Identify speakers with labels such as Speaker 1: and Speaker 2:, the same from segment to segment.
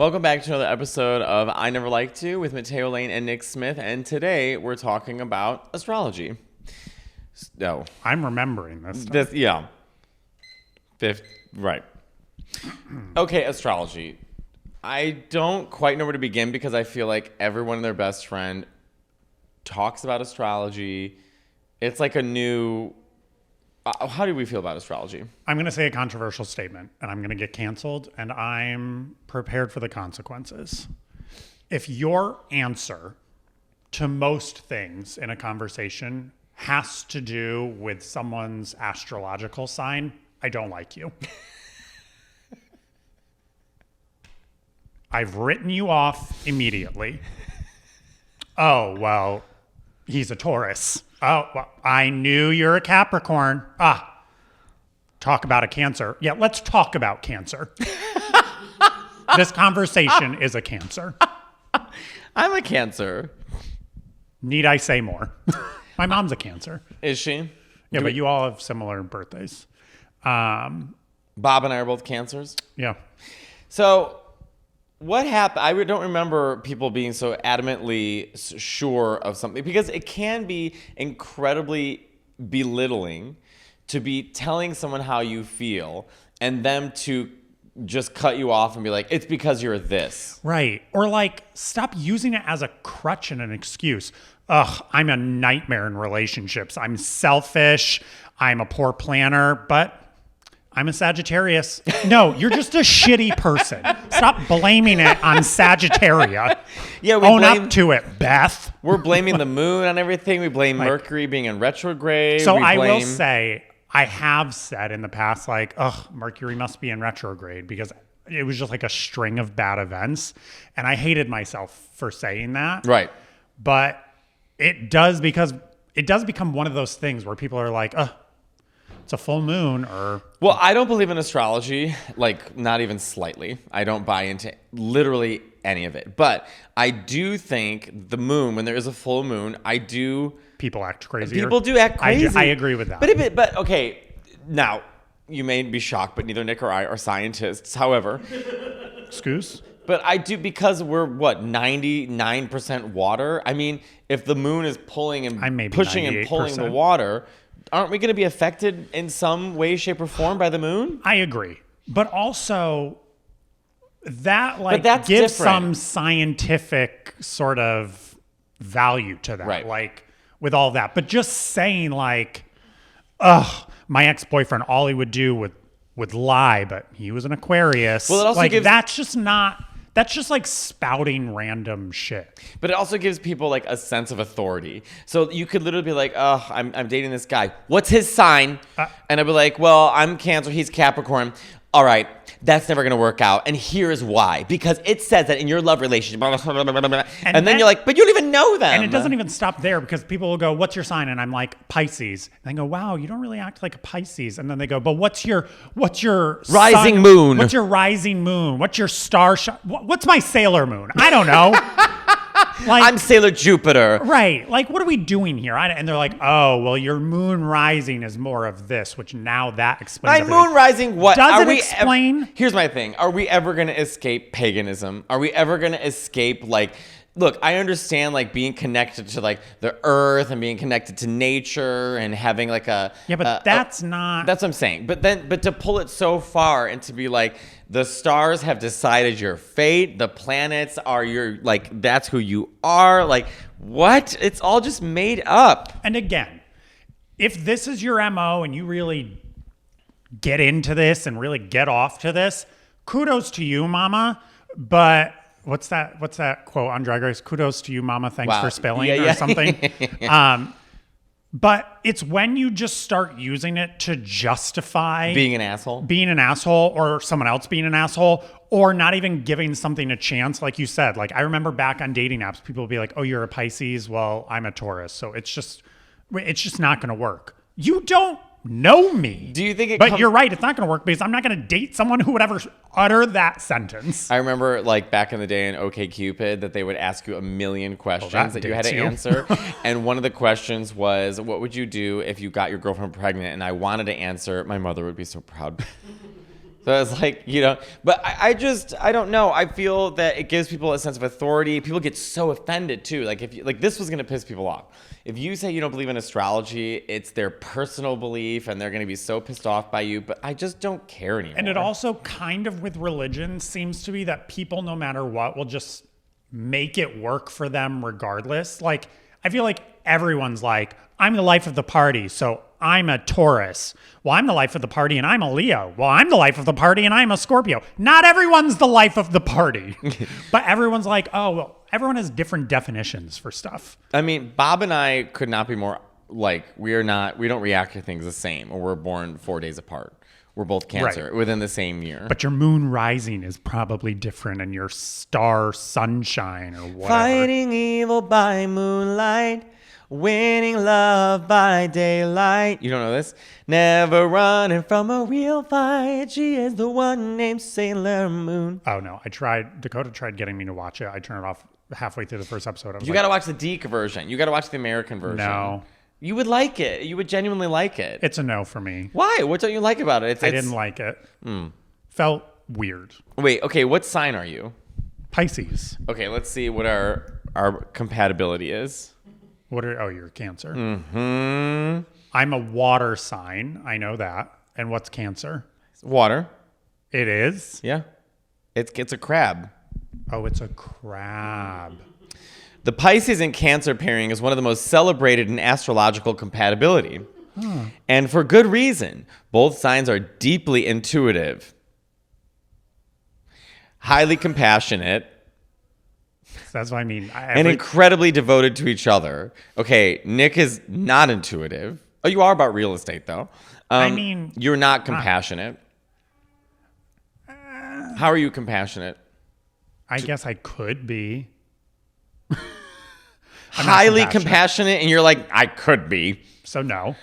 Speaker 1: Welcome back to another episode of I Never Like To with Matteo Lane and Nick Smith. And today we're talking about astrology. No.
Speaker 2: I'm remembering this stuff.
Speaker 1: Yeah. Right. Okay, astrology. I don't quite know where to begin because I feel like everyone and their best friend talks about astrology. It's like a new... how do we feel about astrology?
Speaker 2: I'm going to say a controversial statement, and I'm going to get canceled, and I'm prepared for the consequences. If your answer to most things in a conversation has to do with someone's astrological sign, I don't like you. I've written you off immediately. Oh, well, he's a Taurus. Oh, well, I knew you're a Capricorn. Talk about a Cancer. Yeah, let's talk about Cancer. This conversation is a Cancer.
Speaker 1: I'm a Cancer.
Speaker 2: Need I say more? My mom's a Cancer.
Speaker 1: Is she?
Speaker 2: Yeah, but you all have similar birthdays.
Speaker 1: Bob and I are both Cancers.
Speaker 2: Yeah.
Speaker 1: So what happened? I don't remember people being so adamantly sure of something because it can be incredibly belittling to be telling someone how you feel and them to just cut you off and be like, it's because you're this.
Speaker 2: Right. Or like, stop using it as a crutch and an excuse. Ugh, I'm a nightmare in relationships. I'm selfish. I'm a poor planner, but I'm a Sagittarius. No, you're just a shitty person. Stop blaming it on Sagittaria.
Speaker 1: Yeah,
Speaker 2: Own up to it, Beth.
Speaker 1: We're blaming the moon on everything. We blame Mercury being in retrograde.
Speaker 2: So I will say, I have said in the past, like, Mercury must be in retrograde because it was just like a string of bad events. And I hated myself for saying that.
Speaker 1: Right.
Speaker 2: But it does become one of those things where people are like, it's a full moon or...
Speaker 1: Well, I don't believe in astrology, like not even slightly. I don't buy into literally any of it. But I do think the moon, when there is a full moon,
Speaker 2: People act crazy.
Speaker 1: People do act crazy.
Speaker 2: I agree with that.
Speaker 1: But okay, now, you may be shocked, but neither Nick or I are scientists. However...
Speaker 2: Excuse?
Speaker 1: But I do, because we're, 99% water? I mean, if the moon is pulling and pushing and pulling the water... Aren't we going to be affected in some way, shape, or form by the moon?
Speaker 2: I agree. But also, that gives
Speaker 1: different.
Speaker 2: some scientific sort of value to that.
Speaker 1: Right.
Speaker 2: Like, with all that. But just saying, like, my ex-boyfriend, all he would do would lie, but he was an Aquarius.
Speaker 1: Well, it also gives...
Speaker 2: That's just like spouting random shit.
Speaker 1: But it also gives people like a sense of authority. So you could literally be like, I'm dating this guy. What's his sign? And I'd be like, well, I'm Cancer. He's Capricorn. All right. That's never going to work out. And here's why. Because it says that in your love relationship. Blah, blah, blah, blah, blah. And then you're like, but you don't even know them.
Speaker 2: And it doesn't even stop there because people will go, what's your sign? And I'm like, Pisces. And they go, wow, you don't really act like a Pisces. And then they go, but what's your
Speaker 1: rising
Speaker 2: sun?
Speaker 1: Moon?
Speaker 2: What's your rising moon? What's your star? What's my Sailor Moon? I don't know. Like,
Speaker 1: I'm Sailor Jupiter.
Speaker 2: Right. Like, what are we doing here? And they're like, oh, well, your moon rising is more of this, which now that explains everything.
Speaker 1: Moon rising what?
Speaker 2: Does it explain?
Speaker 1: Here's my thing. Are we ever going to escape paganism? Are we ever going to escape, like... Look, I understand, like, being connected to, like, the earth and being connected to nature and having, like, a...
Speaker 2: Yeah, but that's not...
Speaker 1: That's what I'm saying. But to pull it so far and to be like, the stars have decided your fate. The planets are your... Like, that's who you are. Like, what? It's all just made up.
Speaker 2: And again, if this is your MO and you really get into this and really get off to this, kudos to you, mama. But... What's that quote on Drag Race? Kudos to you, mama. Thanks for spelling or something. But it's when you just start using it to justify
Speaker 1: being an asshole
Speaker 2: or someone else being an asshole or not even giving something a chance. Like you said, like I remember back on dating apps, people would be like, oh, you're a Pisces. Well, I'm a Taurus. So it's just not going to work. You don't know me.
Speaker 1: Do you think
Speaker 2: But you're right, it's not going to work because I'm not going to date someone who would ever utter that sentence.
Speaker 1: I remember like back in the day in OkCupid that they would ask you a million questions that you had to answer. And one of the questions was, what would you do if you got your girlfriend pregnant? And I wanted to answer, my mother would be so proud. So it's like, but I don't know. I feel that it gives people a sense of authority. People get so offended too. Like this was going to piss people off. If you say you don't believe in astrology, it's their personal belief and they're going to be so pissed off by you. But I just don't care anymore.
Speaker 2: And it also kind of with religion seems to be that people, no matter what, will just make it work for them regardless. Like, I feel like everyone's like, I'm the life of the party, so I'm a Taurus. Well, I'm the life of the party and I'm a Leo. Well, I'm the life of the party and I'm a Scorpio. Not everyone's the life of the party. But everyone's like, oh, well, everyone has different definitions for stuff.
Speaker 1: I mean, Bob and I could not be more like, we don't react to things the same, or we're born 4 days apart. We're both Cancer within the same year.
Speaker 2: But your moon rising is probably different and your star sunshine or whatever.
Speaker 1: Fighting evil by moonlight, winning love by daylight. You don't know this? Never running from a real fight. She is the one named Sailor Moon.
Speaker 2: Oh, no. Dakota tried getting me to watch it. I turned it off halfway through the first episode.
Speaker 1: You got to watch the Deke version. You got to watch the American version.
Speaker 2: No.
Speaker 1: You would like it. You would genuinely like it.
Speaker 2: It's a no for me.
Speaker 1: Why? What don't you like about it?
Speaker 2: I didn't like it. Felt weird.
Speaker 1: Wait, okay. What sign are you?
Speaker 2: Pisces.
Speaker 1: Okay, let's see what our compatibility is.
Speaker 2: You're Cancer. Mm-hmm. I'm a water sign. I know that. And what's Cancer?
Speaker 1: Water.
Speaker 2: It is?
Speaker 1: Yeah. It's a crab.
Speaker 2: Oh, it's a crab.
Speaker 1: The Pisces and Cancer pairing is one of the most celebrated in astrological compatibility. And for good reason. Both signs are deeply intuitive, highly compassionate,
Speaker 2: That's what I mean.
Speaker 1: and incredibly devoted to each other. Okay, Nick is not intuitive. Oh, you are about real estate, though. You're not compassionate. How are you compassionate?
Speaker 2: I guess I could be.
Speaker 1: Highly compassionate, and you're like, I could be.
Speaker 2: So no.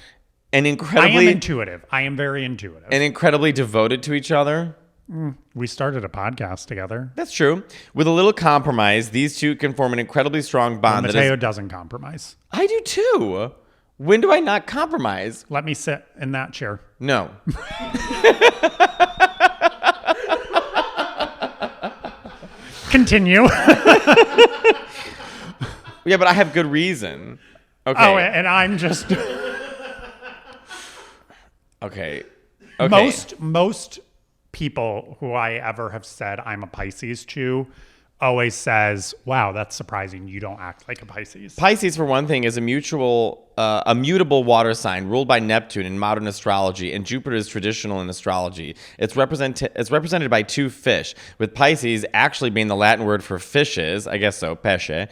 Speaker 1: And incredibly...
Speaker 2: I am intuitive. I am very intuitive.
Speaker 1: And incredibly devoted to each other.
Speaker 2: We started a podcast together.
Speaker 1: That's true. With a little compromise, these two can form an incredibly strong bond.
Speaker 2: Matteo doesn't compromise.
Speaker 1: I do too. When do I not compromise?
Speaker 2: Let me sit in that chair.
Speaker 1: No.
Speaker 2: Continue.
Speaker 1: Yeah, but I have good reason. Okay.
Speaker 2: Oh, and I'm just...
Speaker 1: Okay.
Speaker 2: Most people who I ever have said I'm a Pisces to always says, wow, that's surprising. You don't act like a Pisces.
Speaker 1: Pisces, for one thing, is a mutable water sign ruled by Neptune in modern astrology, and Jupiter is traditional in astrology. It's represented by two fish, with Pisces actually being the Latin word for fishes, I guess so, pesce.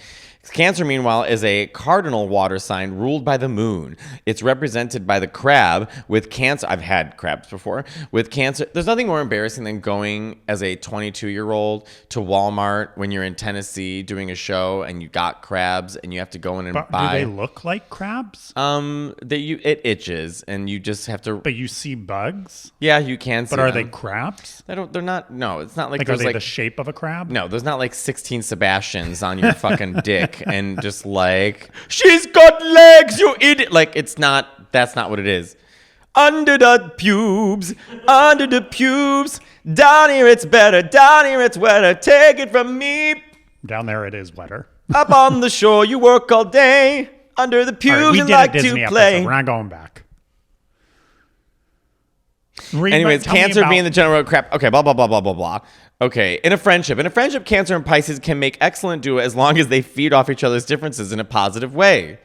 Speaker 1: Cancer, meanwhile, is a cardinal water sign ruled by the moon. It's represented by the crab. With Cancer, I've had crabs before. With Cancer, there's nothing more embarrassing than going as a 22-year-old to Walmart when you're in Tennessee doing a show and you got crabs and you have to go in and buy.
Speaker 2: Do they look like crabs?
Speaker 1: It itches and you just have to.
Speaker 2: But you see bugs.
Speaker 1: Yeah, you can see.
Speaker 2: But are
Speaker 1: them.
Speaker 2: they crabs?
Speaker 1: They're not. No, it's not like.
Speaker 2: Like, are they the shape of a crab?
Speaker 1: No, there's not like 16 Sebastians on your fucking dick. And just like, she's got legs, you idiot. Like, that's not what it is. Under the pubes, down here it's better, down here it's wetter, take it from me.
Speaker 2: Down there it is wetter.
Speaker 1: Up on the shore, you work all day, under the pubes you like to play.
Speaker 2: Episode. We're not going back.
Speaker 1: Anyways, Cancer being the general crap. Okay, blah, blah, blah, blah, blah, blah. Okay, in a friendship, Cancer and Pisces can make excellent duo as long as they feed off each other's differences in a positive way.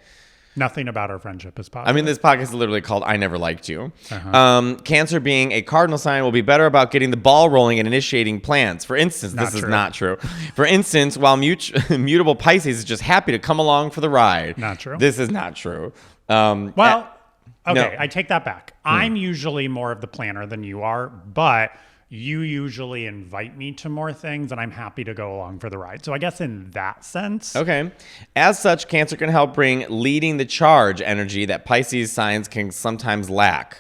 Speaker 2: Nothing about our friendship is positive.
Speaker 1: I mean, this podcast is literally called I Never Liked You. Cancer being a cardinal sign will be better about getting the ball rolling and initiating plans. For instance, this is not true. For instance, while mutable Pisces is just happy to come along for the ride.
Speaker 2: Not true.
Speaker 1: This is not true.
Speaker 2: Okay, I take that back. I'm usually more of the planner than you are, but you usually invite me to more things and I'm happy to go along for the ride. So I guess in that sense.
Speaker 1: Okay. As such, Cancer can help bring leading the charge energy that Pisces signs can sometimes lack.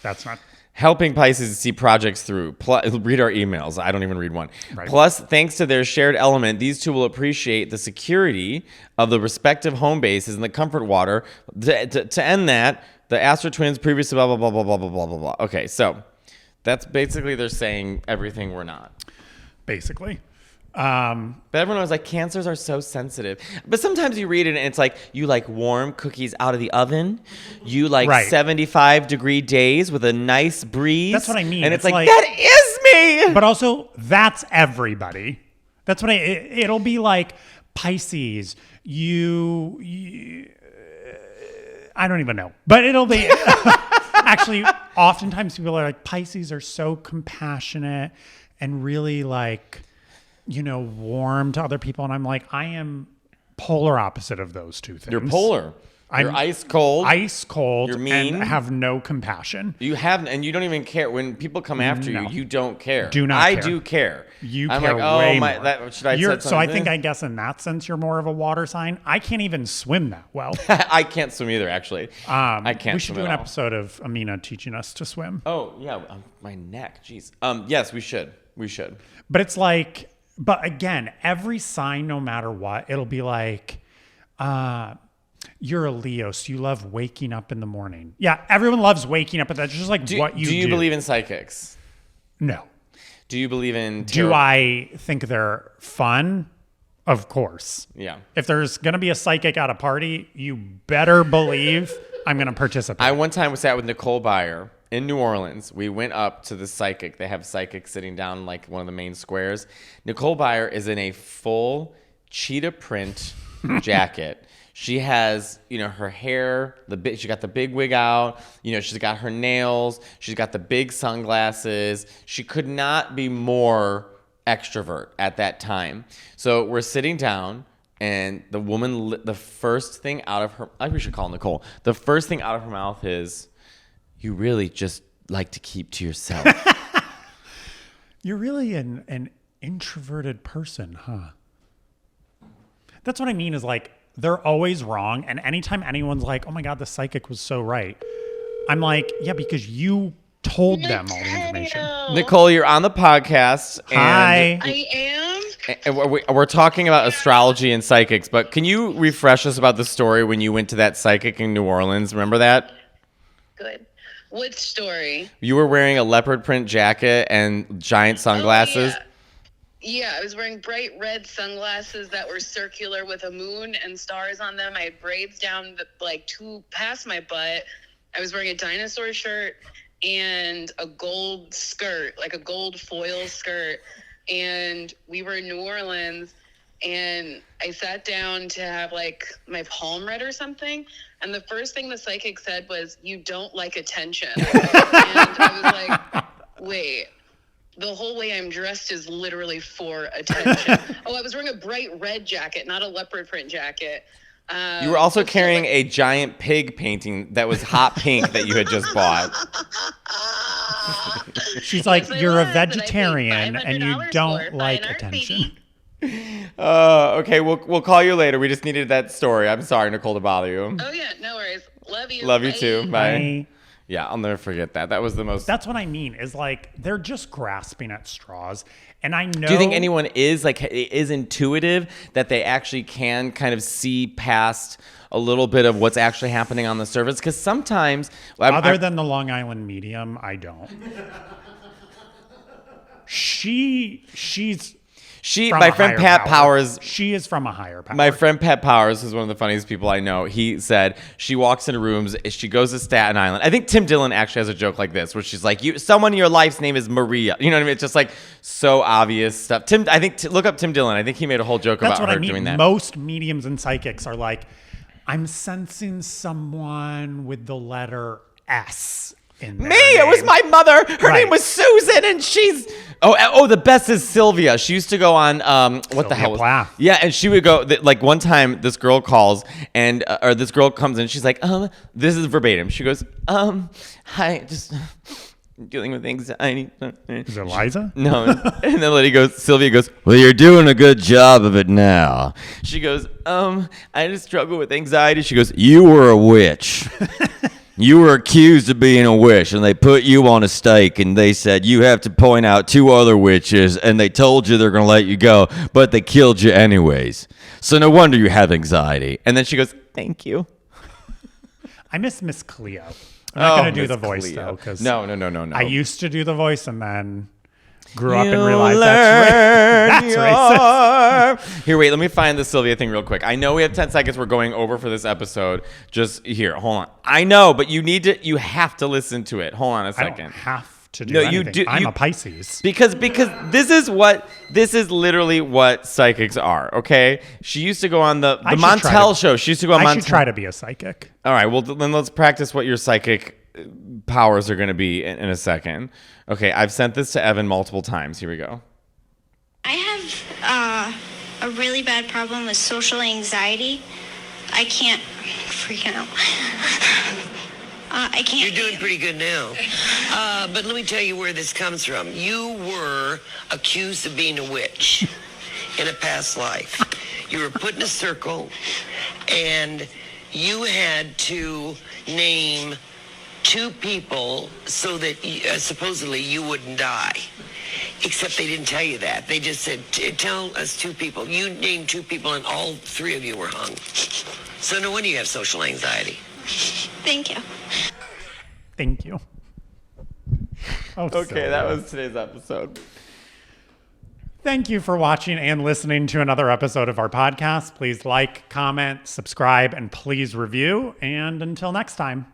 Speaker 2: That's not...
Speaker 1: Helping Pisces see projects through. Read our emails. I don't even read one.
Speaker 2: Right.
Speaker 1: Plus, thanks to their shared element, these two will appreciate the security of the respective home bases and the comfort water. To end that, the Astro Twins previously blah, blah, blah, blah, blah, blah, blah, blah, blah. Okay, so... That's basically they're saying everything we're not.
Speaker 2: Basically.
Speaker 1: But everyone was like, cancers are so sensitive. But sometimes you read it and it's like, you like warm cookies out of the oven. You like 75-degree days with a nice breeze.
Speaker 2: That's what I mean.
Speaker 1: And it's like, that is me.
Speaker 2: But also, that's everybody. That's what it'll be like Pisces. I don't even know. But it'll be... Actually, oftentimes people are like, Pisces are so compassionate and really like... warm to other people. And I'm like, I am polar opposite of those two things.
Speaker 1: You're polar. You're ice cold.
Speaker 2: Ice cold.
Speaker 1: You're mean.
Speaker 2: And have no compassion.
Speaker 1: You have, and you don't even care. When people come after you, you don't care.
Speaker 2: Do not
Speaker 1: I
Speaker 2: care.
Speaker 1: do care.
Speaker 2: I'm care like, way more.
Speaker 1: Should I say something?
Speaker 2: So I think, I guess in that sense, you're more of a water sign. I can't even swim that well.
Speaker 1: I can't swim either, actually. I can't
Speaker 2: We should
Speaker 1: swim
Speaker 2: do an
Speaker 1: at all.
Speaker 2: episode of Amina teaching us to swim.
Speaker 1: Oh, yeah. My neck. Jeez. Yes, we should. We should.
Speaker 2: But it's like... But again, every sign, no matter what, it'll be like, you're a Leo, so you love waking up in the morning. Yeah, everyone loves waking up, but that's just like what you do.
Speaker 1: Do you believe in psychics?
Speaker 2: No.
Speaker 1: Do you believe in
Speaker 2: tarot? Do I think they're fun? Of course.
Speaker 1: Yeah.
Speaker 2: If there's going to be a psychic at a party, you better believe I'm going to participate.
Speaker 1: I one time sat with Nicole Byer in New Orleans. We went up to the psychic. They have psychics sitting down in like one of the main squares. Nicole Byer is in a full cheetah print jacket. She has, her hair, she got the big wig out. She's got her nails. She's got the big sunglasses. She could not be more extrovert at that time. So we're sitting down, and the woman, the first thing out of her, we should call Nicole. The first thing out of her mouth is, "You really just like to keep to yourself."
Speaker 2: You're really an introverted person, huh? That's what I mean is like, they're always wrong. And anytime anyone's like, oh my God, the psychic was so right. I'm like, yeah, because you told them all the information.
Speaker 1: Nicole, you're on the podcast.
Speaker 2: Hi.
Speaker 3: I am.
Speaker 1: And we're talking about astrology and psychics, but can you refresh us about the story when you went to that psychic in New Orleans? Remember that?
Speaker 3: Good. What story?
Speaker 1: You were wearing a leopard print jacket and giant sunglasses.
Speaker 3: Oh, yeah, I was wearing bright red sunglasses that were circular with a moon and stars on them. I had braids down past my butt. I was wearing a dinosaur shirt and a gold skirt, like a gold foil skirt. And we were in New Orleans, and I sat down to have like my palm read or something. And the first thing the psychic said was, "You don't like attention." And I was like, wait, the whole way I'm dressed is literally for attention. Oh, I was wearing a bright red jacket, not a leopard print jacket.
Speaker 1: You were also carrying a giant pig painting that was hot pink that you had just bought.
Speaker 2: She's like, you're a vegetarian and you don't like attention.
Speaker 1: Okay, we'll call you later. We just needed that story. I'm sorry, Nicole, to bother you.
Speaker 3: Oh, yeah, no worries. Love you.
Speaker 1: Love you too. Bye.
Speaker 2: Bye.
Speaker 1: Yeah, I'll never forget that. That was the most...
Speaker 2: That's what I mean, is like, they're just grasping at straws. And I know...
Speaker 1: Do you think anyone is intuitive, that they actually can kind of see past a little bit of what's actually happening on the surface? Because sometimes...
Speaker 2: Other than the Long Island medium, I don't. She's...
Speaker 1: My friend Pat Powers.
Speaker 2: She is from a higher power.
Speaker 1: My friend Pat Powers is one of the funniest people I know. He said she walks into rooms. She goes to Staten Island. I think Tim Dillon actually has a joke like this, where she's like, "Someone in your life's name is Maria." You know what I mean? It's just like so obvious stuff. Look up Tim Dillon. I think he made a whole joke about her doing that.
Speaker 2: Most mediums and psychics are like, I'm sensing someone with the letter S. Me,
Speaker 1: it was my mother. Her name was Susan, and she's the best is Sylvia. She used to go on what the hell was
Speaker 2: Plath.
Speaker 1: Yeah, and she would go like one time this girl calls and or this girl comes in, she's like, this is verbatim. She goes, hi, just dealing with anxiety.
Speaker 2: Is it Liza?
Speaker 1: No. And then Sylvia goes, well, you're doing a good job of it now. She goes, I just struggle with anxiety. She goes, you were a witch. You were accused of being a witch, and they put you on a stake, and they said you have to point out 2 other witches, and they told you they're going to let you go, but they killed you anyways. So no wonder you have anxiety. And then she goes, thank you.
Speaker 2: I miss Miss Cleo. I'm not going to do
Speaker 1: Miss
Speaker 2: the voice
Speaker 1: Cleo.
Speaker 2: though, because
Speaker 1: No.
Speaker 2: I used to do the voice and then grew up and
Speaker 1: You
Speaker 2: realized
Speaker 1: learn
Speaker 2: that's racist.
Speaker 1: Here, wait, let me find the Sylvia thing real quick. I know we have 10 seconds. We're going over for this episode. Just here, hold on. I know, but you have to listen to it. Hold on a
Speaker 2: I
Speaker 1: second.
Speaker 2: don't have to do
Speaker 1: No,
Speaker 2: anything.
Speaker 1: you do.
Speaker 2: I'm a Pisces.
Speaker 1: Because this is literally what psychics are, okay? She used to go on the
Speaker 2: I should
Speaker 1: Montel show. She used to go on
Speaker 2: I
Speaker 1: Montel.
Speaker 2: should try to be a psychic.
Speaker 1: All right, well then let's practice what your psychic powers are going to be in a second. Okay, I've sent this to Evan multiple times. Here we go.
Speaker 4: I have a really bad problem with social anxiety. I can't freak out. I can't.
Speaker 5: You're doing pretty good now. But let me tell you where this comes from. You were accused of being a witch in a past life. You were put in a circle, and you had to name 2 people so that supposedly you wouldn't die. Except they didn't tell you that. They just said, tell us 2 people. You named 2 people, and all 3 of you were hung. So no wonder you have social anxiety.
Speaker 4: Thank you.
Speaker 2: Thank you. Oh,
Speaker 1: Okay,
Speaker 2: Sylvia.
Speaker 1: that was today's episode.
Speaker 2: Thank you for watching and listening to another episode of our podcast. Please like, comment, subscribe, and please review. And until next time.